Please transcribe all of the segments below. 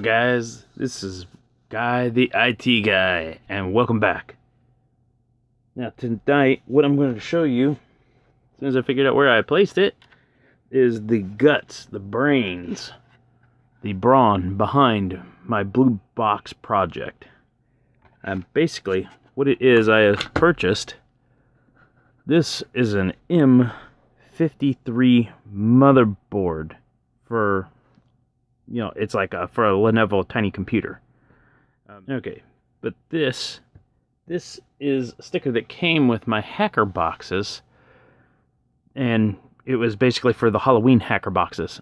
Hello guys, this is Guy the IT Guy, and welcome back. Now tonight, what I'm going to show you, as soon as I figured out where I placed it, is the guts, the brains, the brawn behind my blue box project. Basically, what it is, I have purchased, this is an M53 motherboard for, it's like for a Lenovo tiny computer. Okay, but this is a sticker that came with my hacker boxes, and it was basically for the Halloween hacker boxes.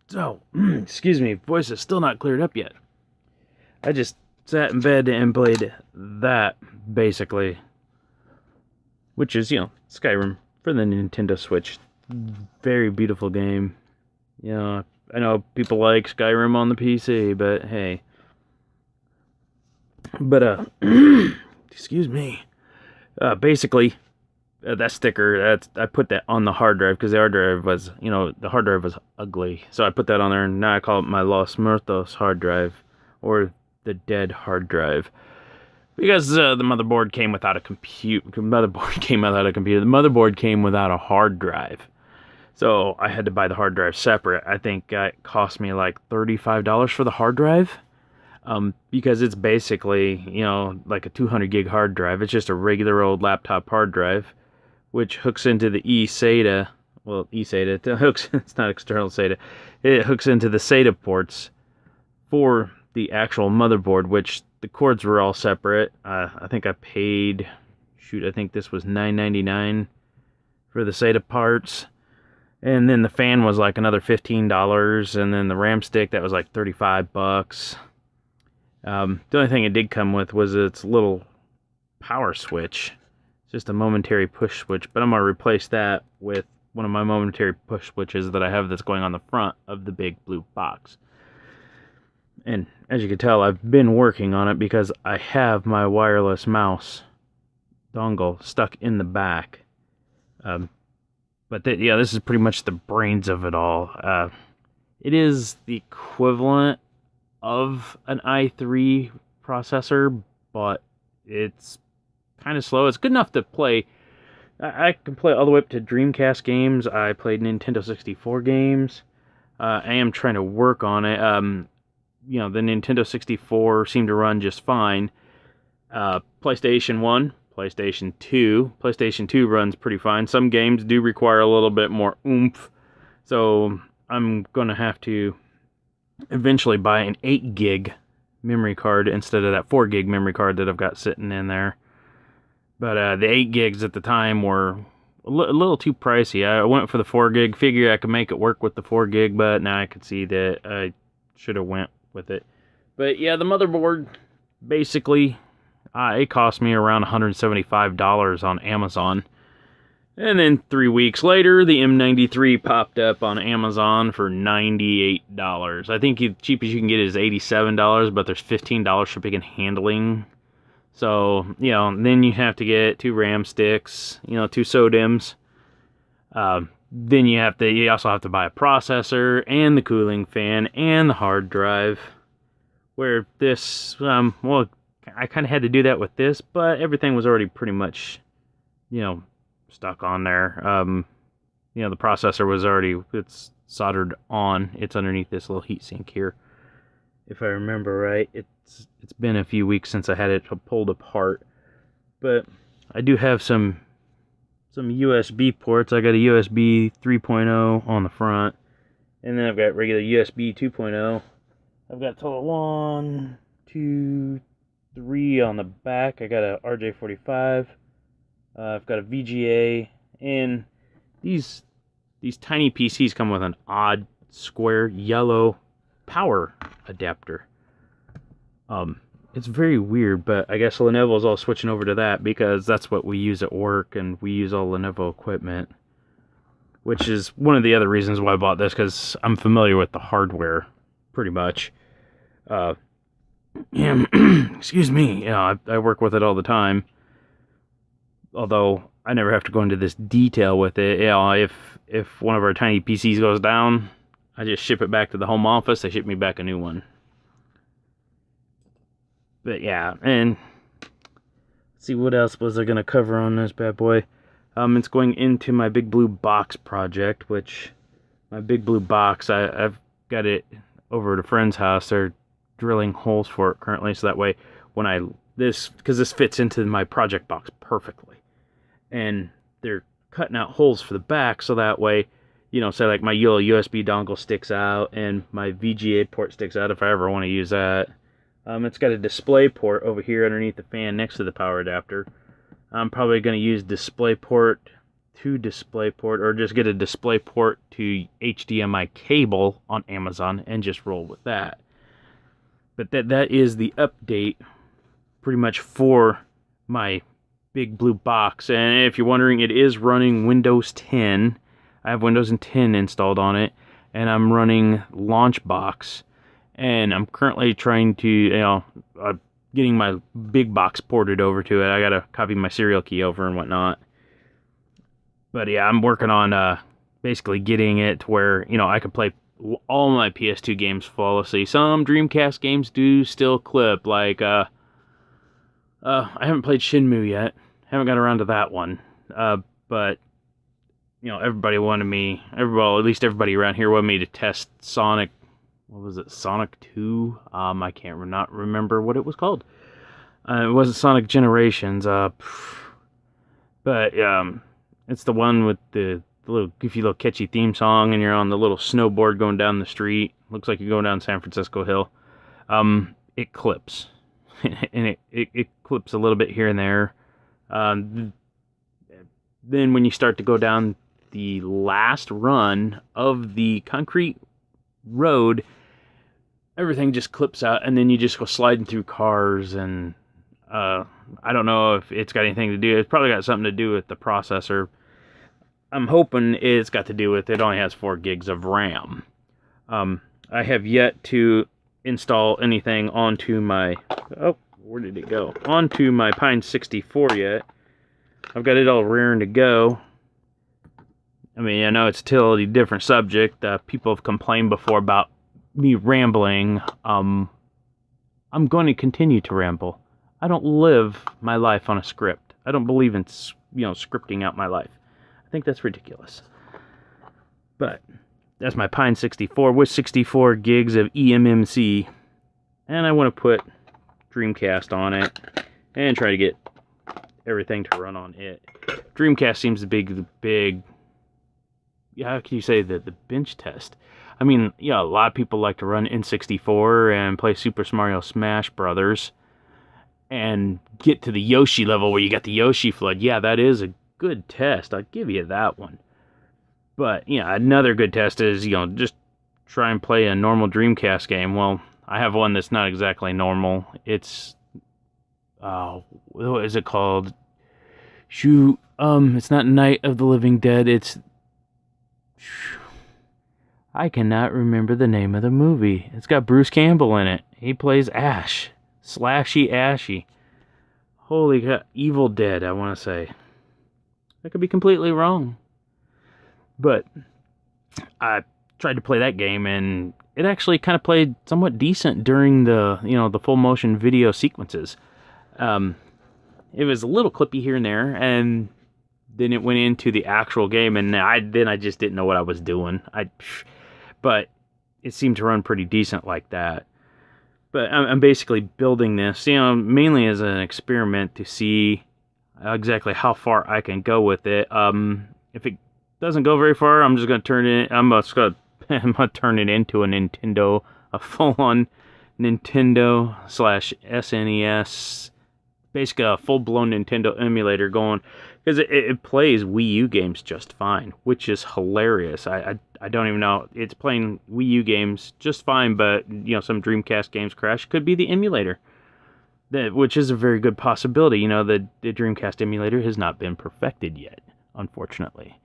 So, excuse me, voice is still not cleared up yet. I just sat in bed and played that, basically, which is, Skyrim for the Nintendo Switch. Very beautiful game. I know people like Skyrim on the PC, but hey. But, excuse me. Basically, that sticker, I put that on the hard drive, because the hard drive was, ugly. So I put that on there, and now I call it my Los Muertos hard drive, or the dead hard drive. Because the motherboard came without a computer. The motherboard came without a hard drive. So I had to buy the hard drive separate. I think it cost me like $35 for the hard drive. Because it's basically, like a 200 gig hard drive. It's just a regular old laptop hard drive, which hooks into the eSATA. Well, eSATA, it's not external SATA. It hooks into the SATA ports for the actual motherboard, which the cords were all separate. I think I paid, I think this was $9.99 for the SATA parts. And then the fan was like another $15, and then the RAM stick, that was like $35. The only thing it did come with was its little power switch. It's just a momentary push switch, but I'm going to replace that with one of my momentary push switches that I have that's going on the front of the big blue box. And as you can tell, I've been working on it because I have my wireless mouse dongle stuck in the back. But this is pretty much the brains of it all. It is the equivalent of an i3 processor, but it's kind of slow. It's good enough to play. I can play all the way up to Dreamcast games. I played Nintendo 64 games. I am trying to work on it. The Nintendo 64 seemed to run just fine. PlayStation 1, PlayStation 2. PlayStation 2 runs pretty fine. Some games do require a little bit more oomph, so I'm going to have to eventually buy an 8 gig memory card instead of that 4 gig memory card that I've got sitting in there. But the 8 gigs at the time were a little too pricey. I went for the 4 gig, figured I could make it work with the 4 gig, but now I could see that I should have went with it. But yeah, the motherboard, basically, it cost me around $175 on Amazon. And then 3 weeks later, the M93 popped up on Amazon for $98. I think the cheapest you can get is $87, but there's $15 shipping and handling. So, then you have to get 2 RAM sticks, 2 SODIMMs. Then you also have to buy a processor and the cooling fan and the hard drive. Where this, I kind of had to do that with this, but everything was already pretty much, stuck on there. The processor was already, it's soldered on. It's underneath this little heatsink here. If I remember right, it's been a few weeks since I had it pulled apart. But I do have some USB ports. I got a USB 3.0 on the front, and then I've got regular USB 2.0. I've got total 1, 2, 3 on the back. I got a RJ45. I've got a VGA, and these tiny PCs come with an odd square yellow power adapter. It's very weird, but I guess Lenovo's all switching over to that because that's what we use at work, and we use all Lenovo equipment, which is one of the other reasons why I bought this, because I'm familiar with the hardware pretty much. Excuse me, I work with it all the time. Although I never have to go into this detail with it. If one of our tiny PCs goes down, I just ship it back to the home office. They ship me back a new one. But yeah, and let's see what else was I gonna cover on this bad boy. It's going into my Big Blue Box project, which my Big Blue Box, I've got it over at a friend's house. They're drilling holes for it currently, so that way when because this fits into my project box perfectly, and they're cutting out holes for the back, so that way, say like my yellow USB dongle sticks out and my VGA port sticks out if I ever want to use that. It's got a display port over here underneath the fan next to the power adapter. I'm probably going to use DisplayPort to DisplayPort, or just get a DisplayPort to HDMI cable on Amazon and just roll with that. But that is the update pretty much for my Big Blue Box. And if you're wondering, it is running Windows 10. I have Windows 10 installed on it, and I'm running Launchbox. And I'm currently trying to, getting my big box ported over to it. I gotta copy my serial key over and whatnot. But yeah, I'm working on basically getting it to where, I could play all my PS2 games flawlessly. Some Dreamcast games do still clip, like, I haven't played Shenmue yet. Haven't got around to that one. But, everybody wanted me, at least everybody around here wanted me to test Sonic, what was it, Sonic 2? I can't not remember what it was called. It wasn't Sonic Generations, but it's the one with the little goofy little catchy theme song, and you're on the little snowboard going down the street. Looks like you're going down San Francisco Hill. It clips. And it clips a little bit here and there. Then when you start to go down the last run of the concrete road, everything just clips out, and then you just go sliding through cars, and I don't know if it's got anything to do. It's probably got something to do with the processor. I'm hoping it's got to do with it only has 4 gigs of RAM. I have yet to install anything onto my, where did it go? Onto my Pine 64 yet. I've got it all rearing to go. I mean, I know it's a totally different subject. People have complained before about me rambling. I'm going to continue to ramble. I don't live my life on a script. I don't believe in, scripting out my life. I think that's ridiculous. But that's my Pine 64 with 64 gigs of eMMC. And I want to put Dreamcast on it and try to get everything to run on it. Dreamcast seems to be the big, how can you say the bench test? I mean, a lot of people like to run N64 and play Super Mario Smash Brothers and get to the Yoshi level where you got the Yoshi flood. Yeah, that is a good test. I'll give you that one. But, another good test is, just try and play a normal Dreamcast game. Well, I have one that's not exactly normal. It's, what is it called? It's not Night of the Living Dead. It's, I cannot remember the name of the movie. It's got Bruce Campbell in it. He plays Ash. Slashy Ashy. Holy God. Evil Dead, I want to say. I could be completely wrong. But I tried to play that game, and it actually kind of played somewhat decent during the, the full motion video sequences. It was a little clippy here and there, and then it went into the actual game, and I just didn't know what I was doing. But it seemed to run pretty decent like that. But I'm basically building this, mainly as an experiment to see exactly how far I can go with it. If it doesn't go very far, I'm just gonna turn it. I'm gonna turn it into a Nintendo, a full-on Nintendo / SNES, basically a full-blown Nintendo emulator going, because it plays Wii U games just fine, which is hilarious. I don't even know. It's playing Wii U games just fine, but some Dreamcast games crash. Could be the emulator, which is a very good possibility. The Dreamcast emulator has not been perfected yet, unfortunately,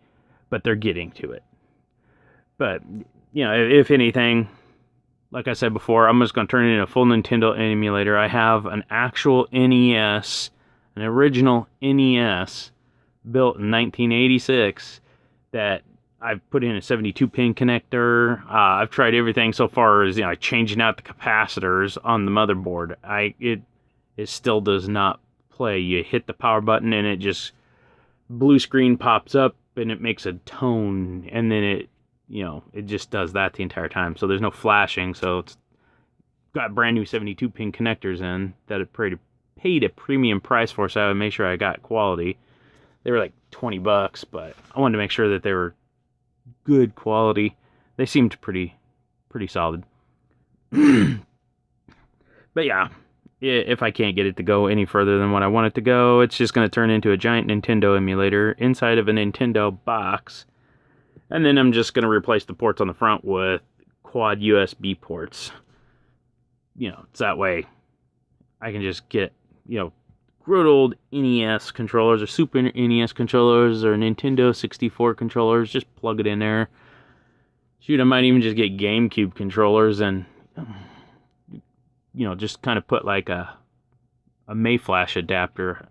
but they're getting to it. But if anything, like I said before, I'm just going to turn it into a full Nintendo emulator. I have an actual NES, an original NES, built in 1986, that I've put in a 72-pin connector. I've tried everything so far as changing out the capacitors on the motherboard. it still does not play. You hit the power button and it just, blue screen pops up and it makes a tone, and then it, you know, it just does that the entire time. So there's no flashing, so it's got brand new 72-pin connectors in that it paid a premium price for, so I would make sure I got quality. They were like $20, but I wanted to make sure that they were good quality. They seemed pretty solid. But yeah, if I can't get it to go any further than what I want it to go, it's just going to turn into a giant Nintendo emulator inside of a Nintendo box. And then I'm just going to replace the ports on the front with quad USB ports. You know, it's that way I can just get, you know, good old NES controllers or Super NES controllers or Nintendo 64 controllers. Just plug it in there. Shoot, I might even just get GameCube controllers and, you know, just kind of put like a Mayflash adapter,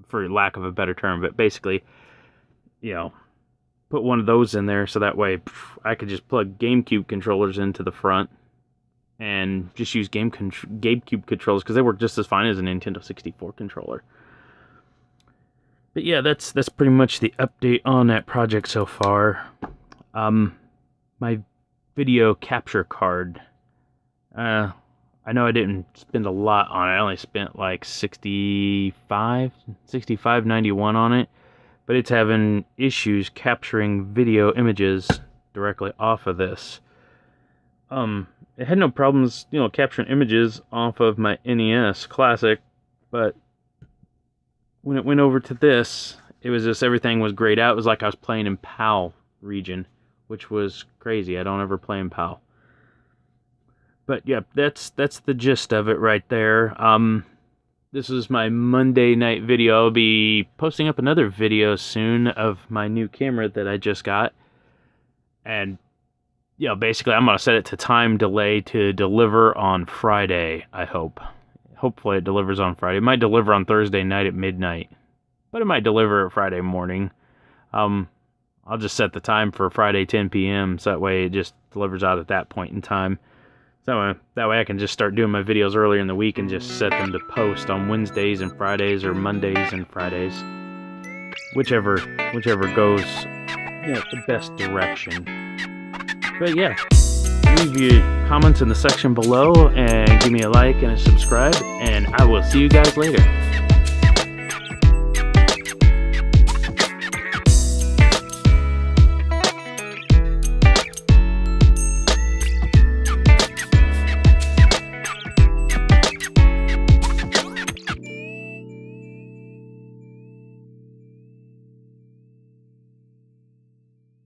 for lack of a better term, but basically, you know, put one of those in there so that way I could just plug GameCube controllers into the front and just use GameCube controllers, because they work just as fine as a Nintendo 64 controller. But yeah, that's pretty much the update on that project so far. My video capture card, I know I didn't spend a lot on it. I only spent like $65.91 on it, but it's having issues capturing video images directly off of this. It had no problems, you know, capturing images off of my NES Classic, but when it went over to this, it was just, everything was grayed out. It was like I was playing in PAL region, which was crazy. I don't ever play in PAL. But yeah, that's the gist of it right there. This is my Monday night video. I'll be posting up another video soon of my new camera that I just got. And, you know, basically I'm going to set it to time delay to deliver on Friday, I hope. Hopefully it delivers on Friday. It might deliver on Thursday night at midnight, but it might deliver Friday morning. I'll just set the time for Friday 10 p.m. so that way it just delivers out at that point in time. So that way I can just start doing my videos earlier in the week and just set them to post on Wednesdays and Fridays, or Mondays and Fridays. Whichever goes, you know, the best direction. But yeah, leave your comments in the section below and give me a like and a subscribe, and I will see you guys later.